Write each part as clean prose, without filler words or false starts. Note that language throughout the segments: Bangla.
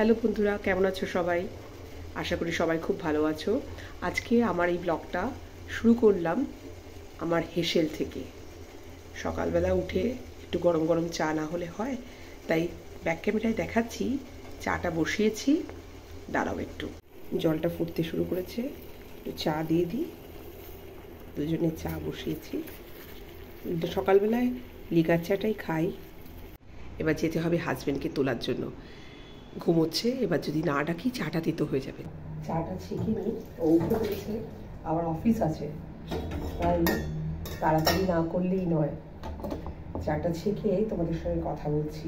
হ্যালো বন্ধুরা, কেমন আছো সবাই? আশা করি সবাই খুব ভালো আছো। আজকে আমার এই ব্লগটা শুরু করলাম আমার হেসেল থেকে। সকালবেলা উঠে একটু গরম গরম চা না হলে হয়, তাই ব্যাক ক্যামেরায় দেখাচ্ছি। চাটা বসিয়েছি, দাঁড়াও একটু। জলটা ফুটতে শুরু করেছে, একটু চা দিয়ে দিই। দুজনে চা বসিয়েছি। সকালবেলায় লিকার চাটাই খাই। এবার যেতে হবে হাজব্যান্ডকে তোলার জন্য, ঘুমোচ্ছে। এবার যদি না ডাকি চাটা দিতে হয়ে যাবে। চাটা ছেঁকে নিই, ও উঠে পড়েছে, আবার অফিস আছে, তাই তাড়াতাড়ি না করলেই নয়। চাটা ছেঁকে তোমাদের সঙ্গে কথা বলছি।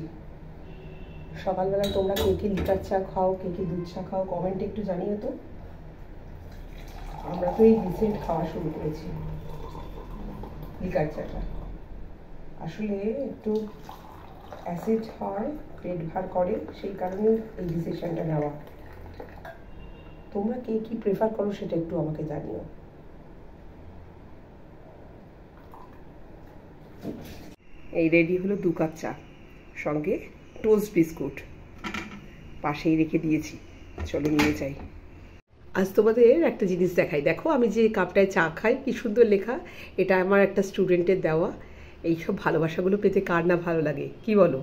সকালবেলায় তোমরা কে কে লিকার চা খাও, কে কে দুধ চা খাও, কমেন্টে একটু জানিও তো। আমরা তো এই রিসেন্ট খাওয়া শুরু করেছি লিকার চাটা। আসলে একটু অ্যাসিড হয়, পেট ভার করে, সেই কারণে এই ডিসিশনটা নেওয়া। তোমরা কে কি প্রেফার করো সেটা একটু আমাকে জানিও। এই রেডি হলো 2 কাপ চা, সঙ্গে টোস্ট বিস্কুট পাশেই রেখে দিয়েছি। চলো নিয়ে যাই। আজ তোমাদের একটা জিনিস দেখাই। দেখো আমি যে কাপটায় চা খাই, কি সুন্দর লেখা। এটা আমার একটা স্টুডেন্টের দেওয়া। এইসব ভালোবাসাগুলো পেতে কার না ভালো লাগে, কি বলো?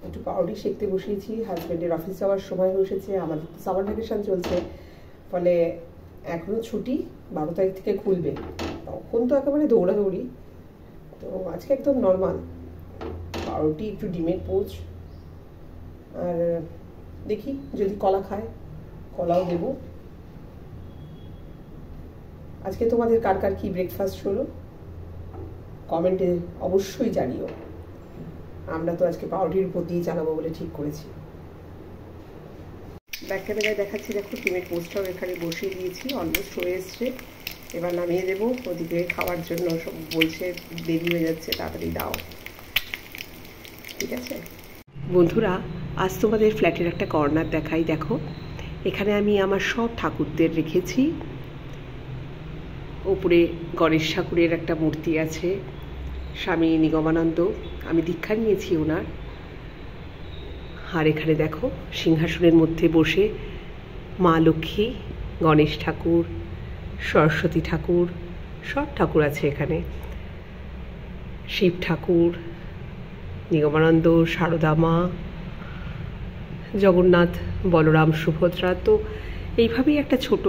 একটু পাউরুটি সেঁকতে বসিয়েছি। হাজব্যান্ডের অফিস যাওয়ার সময় এসেছে। আমাদের তো সামার ভ্যাকেশন চলছে, ফলে এখনও ছুটি, 12 তারিখ থেকে খুলবে। তখন তো একেবারে দৌড়াদৌড়ি। তো আজকে একদম নর্মাল পাউরুটি, একটু ডিমের পোচ, আর দেখি যদি কলা খায় কলাও দেব। আজকে তোমাদের কার কার কি ব্রেকফাস্ট হলো কমেন্টে অবশ্যই জানিও। আমরা তো আজকে পাউরুটির উপর দিয়ে জানাবো বলে ঠিক করেছি। ব্যাক ক্যামেরায় দেখাচ্ছি, দেখো ডিমের পোস্টটাও এখানে বসিয়ে দিয়েছি, অলমোস্ট হয়ে এসছে। এবার নামিয়ে দেবো। ওদিকে খাওয়ার জন্য সব বলছে দেরি হয়ে যাচ্ছে, তাড়াতাড়ি দাও। ঠিক আছে বন্ধুরা, আজ তোমাদের ফ্ল্যাটের একটা কর্নার দেখাই। দেখো এখানে আমি আমার সব ঠাকুরদের রেখেছি। ওপরে গণেশ ঠাকুরের একটা মূর্তি আছে, স্বামী নিগমানন্দ, আমি দীক্ষা নিয়েছি ওনার। আর এখানে দেখো সিংহাসনের মধ্যে বসে মা লক্ষ্মী, গণেশ ঠাকুর, সরস্বতী ঠাকুর, সব ঠাকুর আছে এখানে। শিব ঠাকুর, নিগমানন্দ, সারদা মা, জগন্নাথ, বলরাম, সুভদ্রা। তো এইভাবেই একটা ছোট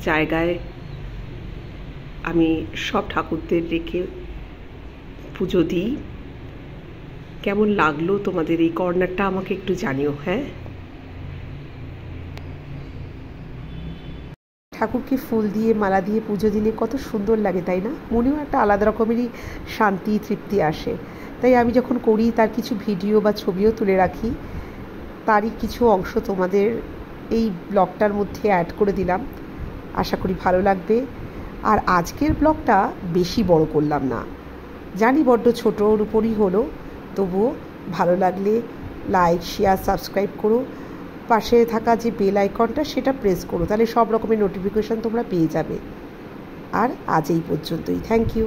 জায়গায় আমি সব ঠাকুরদের রেখে পুজো দিই। কেমন লাগলো তোমাদের এই কর্নারটা আমাকে একটু জানিও। হ্যাঁ, ঠাকুরকে ফুল দিয়ে মালা দিয়ে পুজো দিলে কত সুন্দর লাগে, তাই না? মনেও একটা আলাদা রকমেরই শান্তি, তৃপ্তি আসে। তাই আমি যখন করি তার কিছু ভিডিও বা ছবিও তুলে রাখি। তারই কিছু অংশ তোমাদের এই ব্লগটার মধ্যে অ্যাড করে দিলাম। আশা করি ভালো লাগবে। আর আজকের ব্লগটা বেশি বড় করলাম না, জানি বড্ড ছোটোর উপরই হলো, তবুও ভালো লাগলে লাইক, শেয়ার, সাবস্ক্রাইব করো। পাশে থাকা যে বেল আইকনটা সেটা প্রেস করো, তাহলে সব রকমের নোটিফিকেশান তোমরা পেয়ে যাবে। আর আজ এই পর্যন্তই। Thank you.